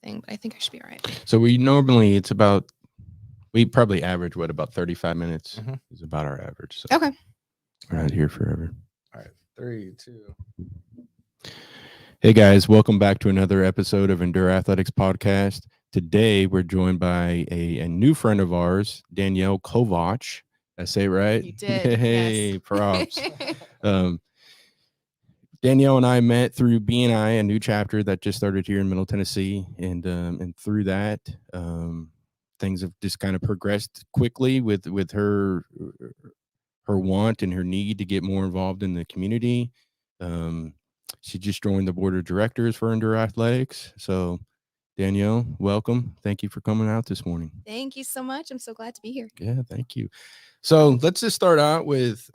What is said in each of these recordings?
thing, but I think I should be all right. So we probably average about 35 minutes is about our average. So Okay. we're not here forever. All right. 3, 2. Hey guys, welcome back to another episode of Endure Athletics Podcast. Today we're joined by a new friend of ours, Danielle Kovach. Did I say it right? You did. Hey, yes. Props. Danielle and I met through BNI, a new chapter that just started here in Middle Tennessee, and through that, things have just kind of progressed quickly with her want and her need to get more involved in the community. She just joined the board of directors for Endure Athletics. So, Danielle, welcome. Thank you for coming out this morning. Thank you so much. I'm so glad to be here. Yeah, thank you. So let's just start out with,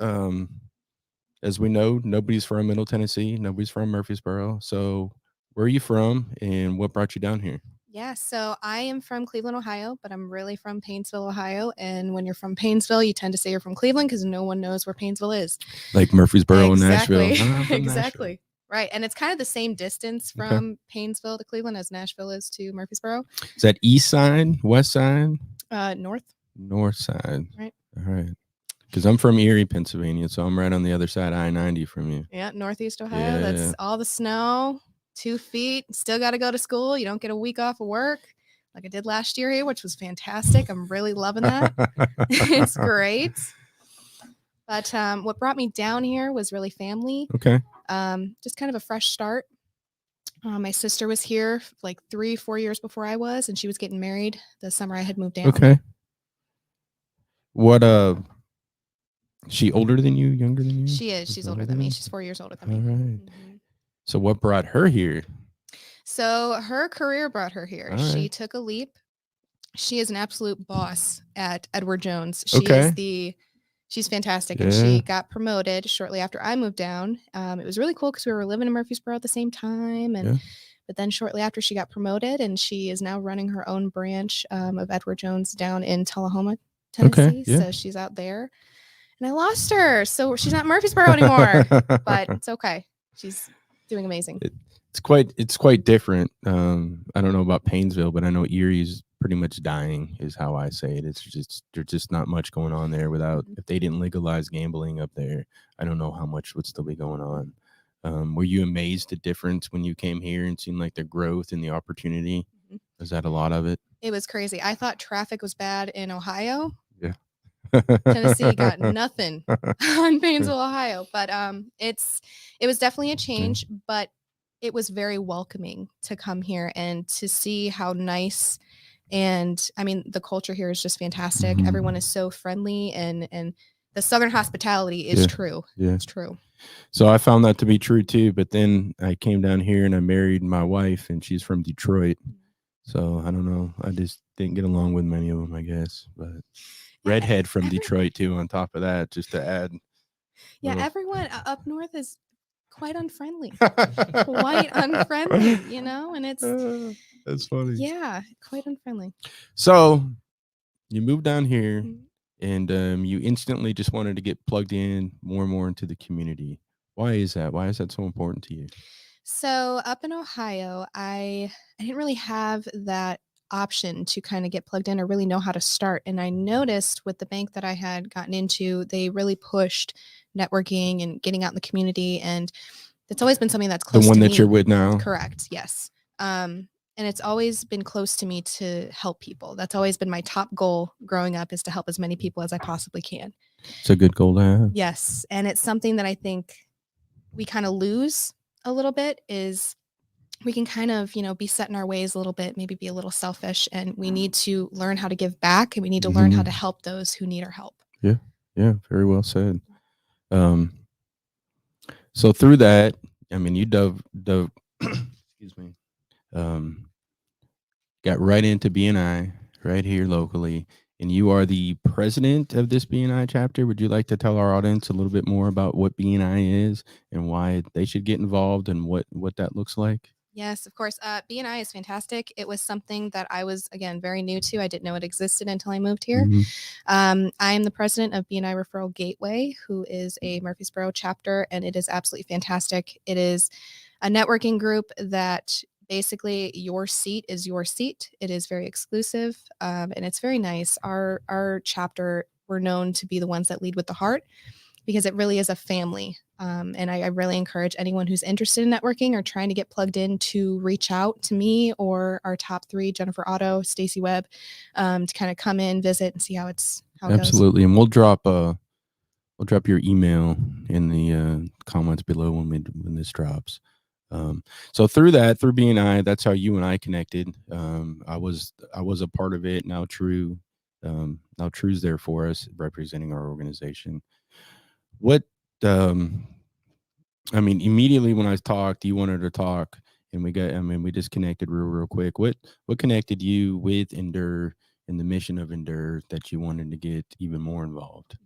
as we know, nobody's from Middle Tennessee. Nobody's from Murfreesboro. So where are you from and what brought you down here? Yeah, so I am from Cleveland, Ohio, but I'm really from Painesville, Ohio. And when you're from Painesville, you tend to say you're from Cleveland because no one knows where Painesville is. Like Murfreesboro exactly. and Nashville. Exactly. Nashville. Right. And it's kind of the same distance from Painesville to Cleveland as Nashville is to Murfreesboro. Is that east side, west side? North. North side. Right. All right. Because I'm from Erie, Pennsylvania, so I'm right on the other side of I-90 from you. Yeah, Northeast Ohio. Yeah. That's all the snow, 2 feet. Still got to go to school. You don't get a week off of work like I did last year here, which was fantastic. I'm really loving that. It's great. But what brought me down here was really family. Okay. Just kind of a fresh start. My sister was here like 3-4 years before I was, and she was getting married the summer I had moved down. Okay. What she older than you, younger than you? She is. She's older than me. She's 4 years older than me. All right. Mm-hmm. So what brought her here? So her career brought her here. Right. She took a leap. She is an absolute boss at Edward Jones. She's fantastic. Yeah. And she got promoted shortly after I moved down. It was really cool because we were living in Murfreesboro at the same time. But then shortly after she got promoted, and she is now running her own branch of Edward Jones down in Tullahoma, Tennessee. Okay. Yeah. So she's out there. And I lost her. So she's not in Murfreesboro anymore. But it's okay. She's doing amazing. It's quite different. I don't know about Painesville, but I know Erie's pretty much dying is how I say it. It's just there's just not much going on there without if they didn't legalize gambling up there. I don't know how much would still be going on. Were you amazed at difference when you came here and seen like the growth and the opportunity? Was that a lot of it? It was crazy. I thought traffic was bad in Ohio. Yeah. Tennessee got nothing on Painesville, Ohio, but it was definitely a change, but it was very welcoming to come here and to see how nice. And I mean, the culture here is just fantastic. Mm-hmm. Everyone is so friendly, and the Southern hospitality is true. Yeah, it's true. So I found that to be true too. But then I came down here and I married my wife, and she's from Detroit. So I don't know. I just didn't get along with many of them, I guess. But redhead from Detroit too. On top of that, just to add. Yeah, everyone up north is quite unfriendly. Quite unfriendly, you know, and it's that's funny. Yeah, quite unfriendly. So you moved down here and you instantly just wanted to get plugged in more and more into the community. Why is that? Why is that so important to you? So up in Ohio, I didn't really have that option to kind of get plugged in or really know how to start. And I noticed with the bank that I had gotten into, they really pushed networking and getting out in the community. And it's always been something that's close to me. The one that you're with now? Correct. Yes. And it's always been close to me to help people. That's always been my top goal growing up, is to help as many people as I possibly can. It's a good goal to have. Yes. And it's something that I think we kind of lose a little bit, is we can kind of, be set in our ways a little bit, maybe be a little selfish, and we need to learn how to give back, and we need to learn how to help those who need our help. Yeah. Yeah. Very well said. So through that, I mean, you dove excuse me, got right into BNI right here locally, and you are the president of this BNI chapter. Would you like to tell our audience a little bit more about what BNI is and why they should get involved and what that looks like? Yes, of course. BNI is fantastic. It was something that I was, again, very new to. I didn't know it existed until I moved here. Mm-hmm. I am the president of BNI Referral Gateway, who is a Murfreesboro chapter, and it is absolutely fantastic. It is a networking group that basically your seat is your seat. It is very exclusive, and it's very nice. Our chapter, we're known to be the ones that lead with the heart, because it really is a family. And I really encourage anyone who's interested in networking or trying to get plugged in to reach out to me or our top three, Jennifer Otto, Stacy Webb, to kind of come in, visit, and see how it Absolutely. Goes. And we'll drop your email in the comments below when this drops. So through BNI, that's how you and I connected. I was a part of it. Now True's there for us, representing our organization. What immediately when I talked, you wanted to talk, and we just connected real quick. What connected you with Endure and the mission of Endure that you wanted to get even more involved?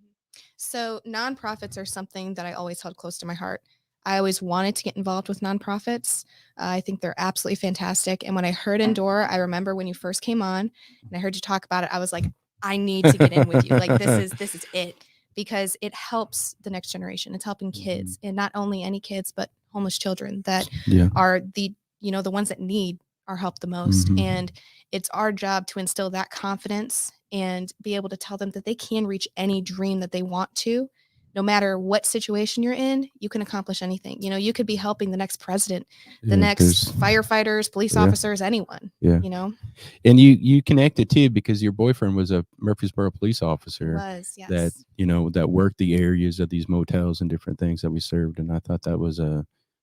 So nonprofits are something that I always held close to my heart. I always wanted to get involved with nonprofits. I think they're absolutely fantastic. And when I heard Endure, I remember when you first came on and I heard you talk about it, I was like, I need to get in with you. Like this is it, because it helps the next generation. It's helping kids, and not only any kids, but homeless children that are the ones that need our help the most. And it's our job to instill that confidence and be able to tell them that they can reach any dream that they want to. No matter what situation you're in, you can accomplish anything. You could be helping the next president, the next firefighters, police officers, anyone. And you connected too, because your boyfriend was a Murfreesboro police officer. Yes. That worked the areas of these motels and different things that we served. And I thought that was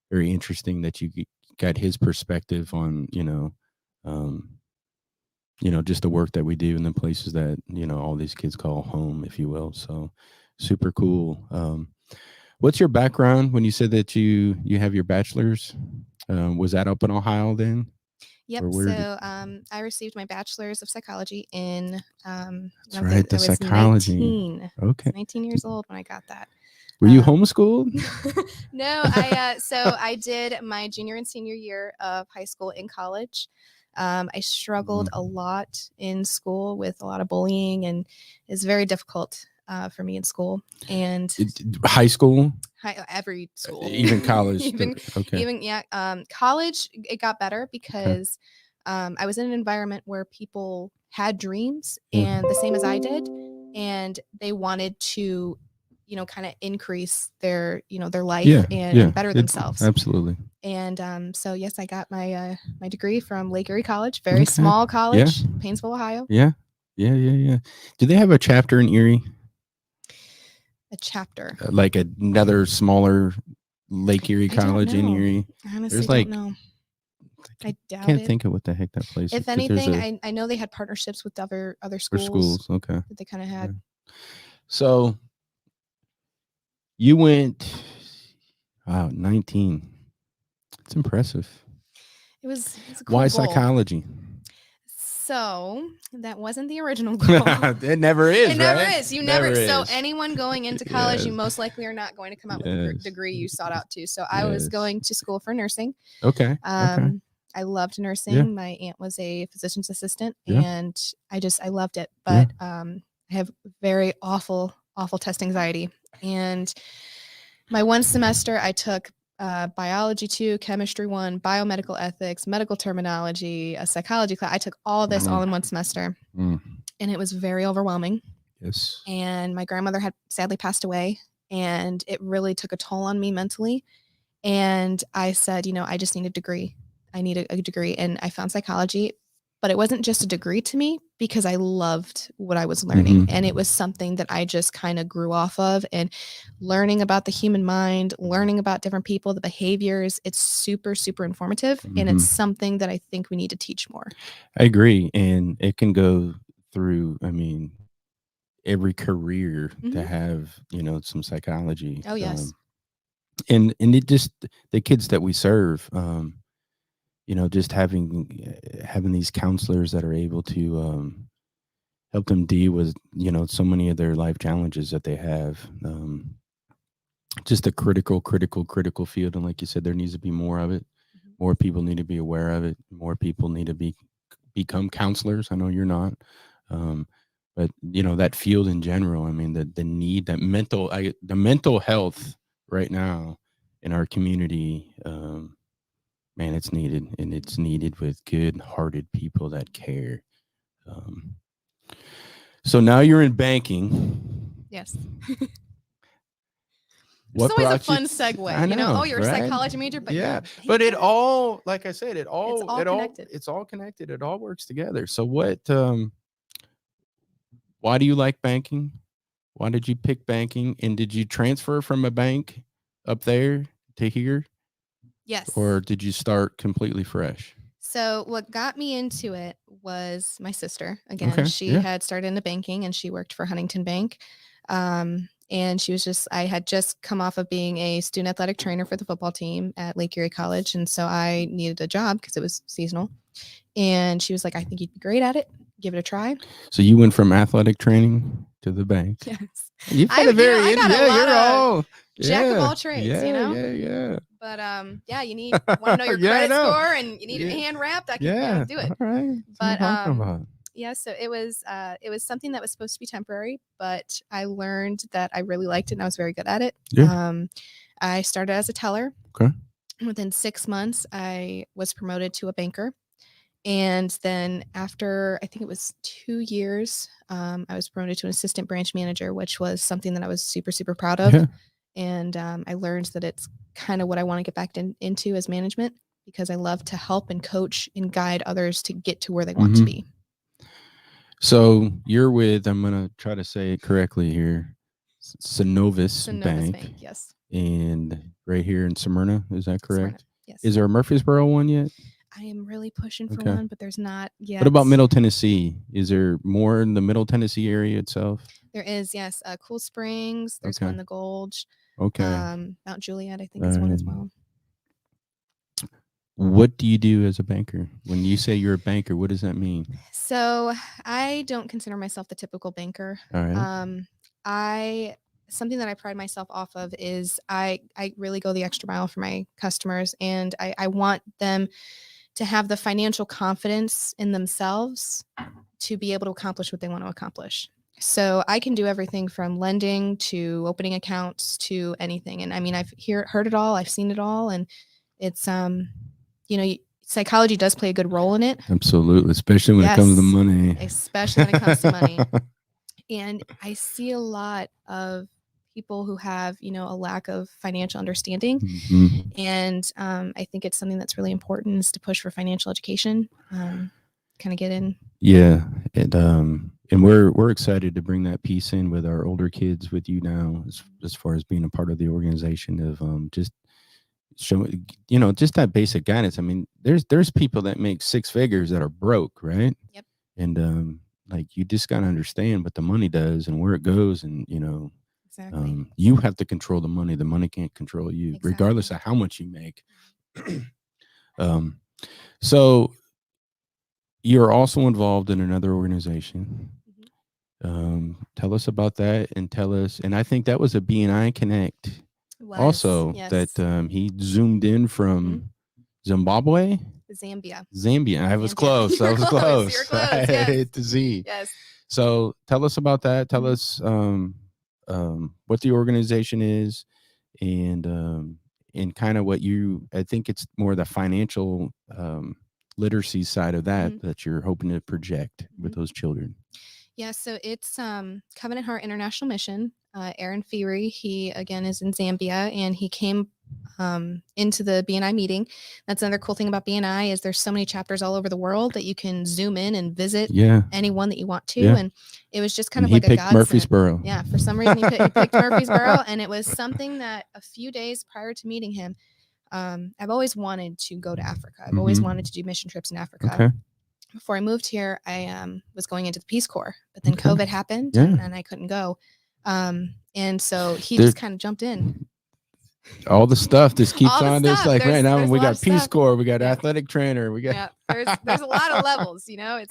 very interesting that you got his perspective on, just the work that we do in the places that, all these kids call home, if you will. So super cool. What's your background when you said that you have your bachelor's? Was that up in Ohio then? Yep. So I received my bachelor's of psychology in that's right, the psychology. 19. Okay. 19 years old when I got that. Were you homeschooled? No, I did my junior and senior year of high school in college. I struggled a lot in school with a lot of bullying, and it's very difficult for me in school. And high school? Every school. Even college? College, it got better because I was in an environment where people had dreams and the same as I did, and they wanted to kind of increase their their life and better themselves. Absolutely. And so yes, I got my my degree from Lake Erie College, very small college, Painesville, Ohio. Yeah. Do they have a chapter in Erie? A chapter, like another smaller Lake Erie College in Erie? Honestly, I don't know. I doubt it. Can't think of what the heck that place is. If anything, I know they had partnerships with other schools. Okay. That they kind of had. So you went 19. It's impressive. It was a cool Why goal. Psychology? So that wasn't the original goal. It never is. It never is. You never. So anyone going into college, you most likely are not going to come out with a degree you sought out to. So I was going to school for nursing. Okay. I loved nursing. Yeah. My aunt was a physician's assistant, and I loved it. But I have very awful test anxiety. And my one semester, I took biology 2, chemistry 1, biomedical ethics, medical terminology, a psychology class. I took all this all in one semester, and it was very overwhelming. Yes. And my grandmother had sadly passed away, and it really took a toll on me mentally. And I said, I just need a degree. I need a degree. And I found psychology, but it wasn't just a degree to me because I loved what I was learning. And it was something that I just kind of grew off of, and learning about the human mind, learning about different people, the behaviors. It's super, super informative. And it's something that I think we need to teach more. I agree. And it can go through, every career to have, some psychology. Oh, yes. And it just, the kids that we serve, just having these counselors that are able to help them deal with, so many of their life challenges that they have. Just a critical field. And like you said, there needs to be more of it. More people need to be aware of it. More people need to become counselors. I know you're not. But that field in general, the need, that the mental health right now in our community, Man, it's needed, and it's needed with good-hearted people that care. Um, so now you're in banking. Yes. What It's always a brought you? fun segue, I know, Oh, you're a right? psychology major, but Yeah, you're a but it banker? all, like I said, It's all connected. it's all connected. It all works together. So why do you like banking? Why did you pick banking? And did you transfer from a bank up there to here? Yes. Or did you start completely fresh? So what got me into it was my sister. Again, Okay, she yeah. had started into banking and she worked for Huntington Bank. And I had just come off of being a student athletic trainer for the football team at Lake Erie College. And so I needed a job because it was seasonal. And she was like, I think you'd be great at it. Give it a try. So you went from athletic training to the bank. Yes. You've got a very, I got a lot you're of all jack of all trades, Yeah, yeah. But yeah, you want to know your credit score and you need it hand wrapped. I can do it. All right. But yeah, so it was something that was supposed to be temporary, but I learned that I really liked it and I was very good at it. Yeah. I started as a teller. Okay. Within 6 months, I was promoted to a banker. And then after, I think it was 2 years, I was promoted to an assistant branch manager, which was something that I was super, super proud of. Yeah. And I learned that it's kind of what I want to get back into as management, because I love to help and coach and guide others to get to where they want to be. So you're with, I'm going to try to say it correctly here, Synovus Bank. Yes. And right here in Smyrna, is that correct? Smyrna, yes. Is there a Murfreesboro one yet? I am really pushing for one, but there's not yet. What about Middle Tennessee? Is there more in the Middle Tennessee area itself? There is, yes. Cool Springs. There's one in the Gulch. Mount Juliet, I think, is one as well. What do you do as a banker? When you say you're a banker, what does that mean? So I don't consider myself the typical banker. All right. Something that I pride myself off of is I really go the extra mile for my customers, and I want them to have the financial confidence in themselves to be able to accomplish what they want to accomplish. So I can do everything from lending to opening accounts to anything. And I mean, I've heard it all. I've seen it all. And it's, psychology does play a good role in it. Absolutely. Especially when it comes to money. Especially when it comes to money. And I see a lot of people who have, a lack of financial understanding. And I think it's something that's really important, is to push for financial education, kind of get in. Yeah. And we're excited to bring that piece in with our older kids with you now, as far as being a part of the organization of just showing, just that basic guidance. I mean, there's people that make 6 figures that are broke, right? Yep. And like, you just got to understand what the money does and where it goes. And, exactly. You have to control the money. The money can't control you, exactly. regardless of how much you make. So you're also involved in another organization. Tell us about that, and and I think that was a BNI Connect also, yes. That he zoomed in from Zimbabwe? Zambia. I was close. I was close. You're close. Yes. I hit the Z. Yes. So tell us about that. Tell us what the organization is, and kind of what I think it's more the financial literacy side of that you're hoping to project with those children. Yeah, so it's Covenant Heart International Mission. Aaron Feary, he again is in Zambia, and he came into the BNI meeting. That's another cool thing about BNI, is there's so many chapters all over the world that you can zoom in and visit anyone that you want to. Yeah. And it was just kind of like a godsend. Murfreesboro. Yeah, for some reason he picked Murfreesboro, and it was something that a few days prior to meeting him, I've always wanted to go to Africa. I've always wanted to do mission trips in Africa. Okay. Before I moved here, I was going into the Peace Corps, but then COVID happened, and I couldn't go. And so he just kind of jumped in. All the stuff just keeps on. This, like, right now we got Peace Corps, we got athletic trainer, we got there's a lot of levels, it's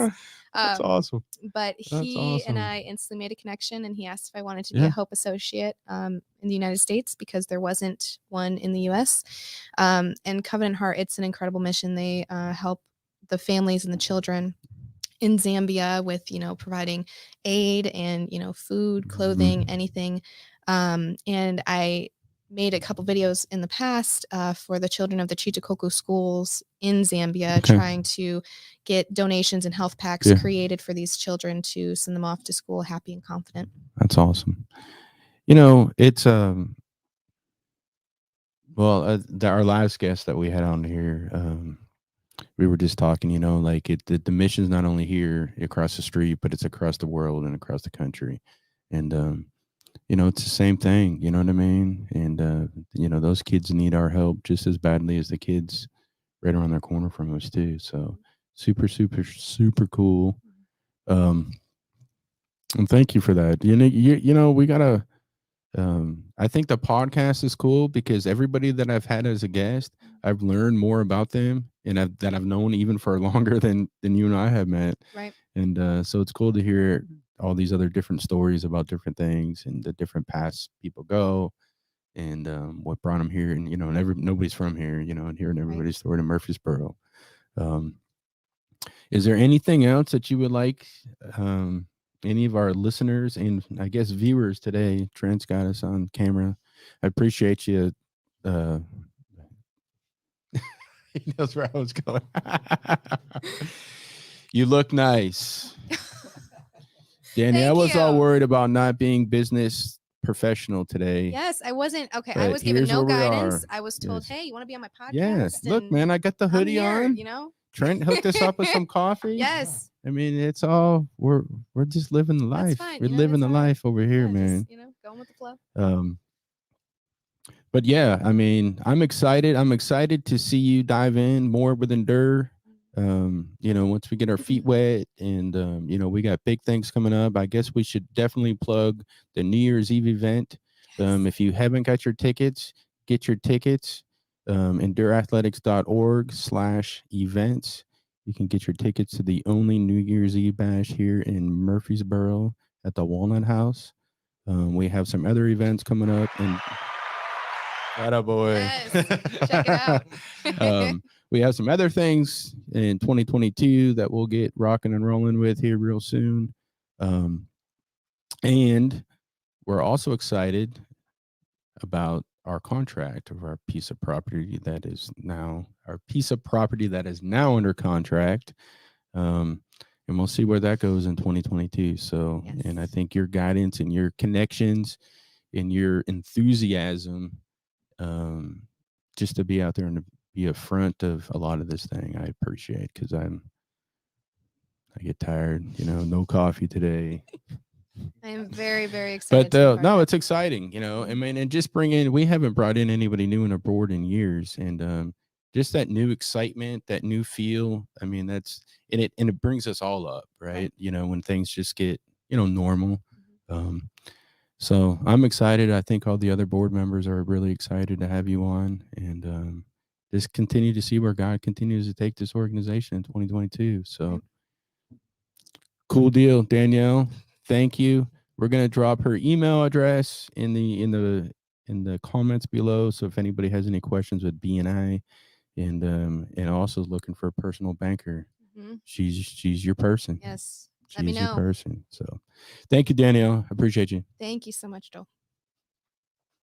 that's awesome. But he and I instantly made a connection, and he asked if I wanted to be a Hope Associate in the United States, because there wasn't one in the US. And Covenant Heart, it's an incredible mission. They help the families and the children in Zambia with, providing aid and, food, clothing, anything. And I made a couple videos in the past for the children of the Chitakoku schools in Zambia, trying to get donations and health packs created for these children to send them off to school happy and confident. That's awesome. You know, it's well, our last guest that we had on here, we were just talking, you know, like the mission's not only here across the street, but it's across the world and across the country. And you know, it's the same thing, you know what I mean? And you know, those kids need our help just as badly as the kids right around their corner from us too. So super, super, super cool. And thank you for that. You know, we gotta I think the podcast is cool because everybody that I've had as a guest, I've learned more about them and that I've known even for longer than you and I have met. Right. And so it's cool to hear all these other different stories about different things and the different paths people go and what brought them here. And, you know, nobody's from here, you know, and hearing everybody's story in Murfreesboro. Is there anything else that you would like any of our listeners and I guess viewers today? Trent's got us on camera. I appreciate you. He knows where I was going. You look nice. Danielle was all worried about not being business professional today. Yes, I wasn't. Okay, I was given no guidance. I was told, hey, you want to be on my podcast? Yes. Look, man, I got the hoodie on. You know, Trent hooked us up with some coffee. Yes. I mean, it's all we're just living the life. We're living the life over here, man. Just, you know, going with the flow. But yeah, I mean, I'm excited. I'm excited to see you dive in more with Endure. You know, once we get our feet wet and you know, we got big things coming up. I guess we should definitely plug the New Year's Eve event. If you haven't got your tickets, get your tickets. endureathletics.org/events. You can get your tickets to the only New Year's Eve bash here in Murfreesboro at the Walnut House. We have some other events coming up and attaboy. Yes. Check it out. We have some other things in 2022 that we'll get rocking and rolling with here real soon. And we're also excited about our contract of our piece of property that is now under contract. And we'll see where that goes in 2022. So, yes. And I think your guidance and your connections and your enthusiasm, just to be out there and to be a front of a lot of this thing, I appreciate, because I get tired, you know, no coffee today. I am very, very excited. But no, it's exciting, you know. I mean, and just we haven't brought in anybody new on our board in years, and just that new excitement, that new feel. I mean, and it brings us all up, right? You know, when things just get, you know, normal. So I'm excited. I think all the other board members are really excited to have you on, and just continue to see where God continues to take this organization in 2022. So cool deal, Danielle. Thank you. We're gonna drop her email address in the comments below. So if anybody has any questions with BNI and also looking for a personal banker, she's your person. Yes. She's your person. So thank you, Danielle. I appreciate you. Thank you so much, Joel.